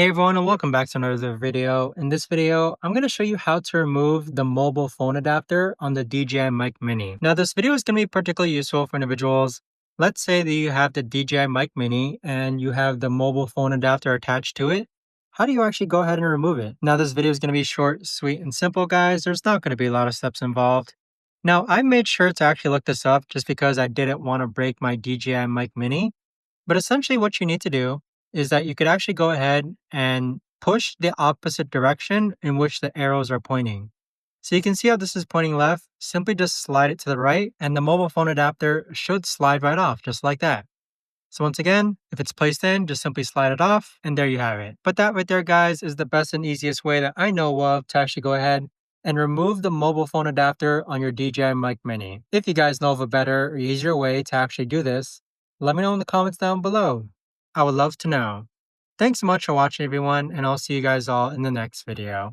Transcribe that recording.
Hey everyone, and welcome back to another video. In this video, I'm going to show you how to remove the mobile phone adapter on the DJI Mic Mini. Now, this video is going to be particularly useful for individuals. Let's say that you have the DJI Mic Mini and you have the mobile phone adapter attached to it. How do you actually go ahead and remove it? Now, this video is going to be short, sweet, and simple, guys. There's not going to be a lot of steps involved. Now, I made sure to actually look this up just because I didn't want to break my DJI Mic Mini. But essentially, what you need to do is that you could actually go ahead and push the opposite direction in which the arrows are pointing. So you can see how this is pointing left. Simply just slide it to the right, and the mobile phone adapter should slide right off, just like that. So once again, if it's placed in, just simply slide it off, and there you have it. But that right there, guys, is the best and easiest way that I know of to actually go ahead and remove the mobile phone adapter on your DJI Mic Mini. If you guys know of a better or easier way to actually do this, let me know in the comments down below. I would love to know. Thanks so much for watching, everyone, and I'll see you guys all in the next video.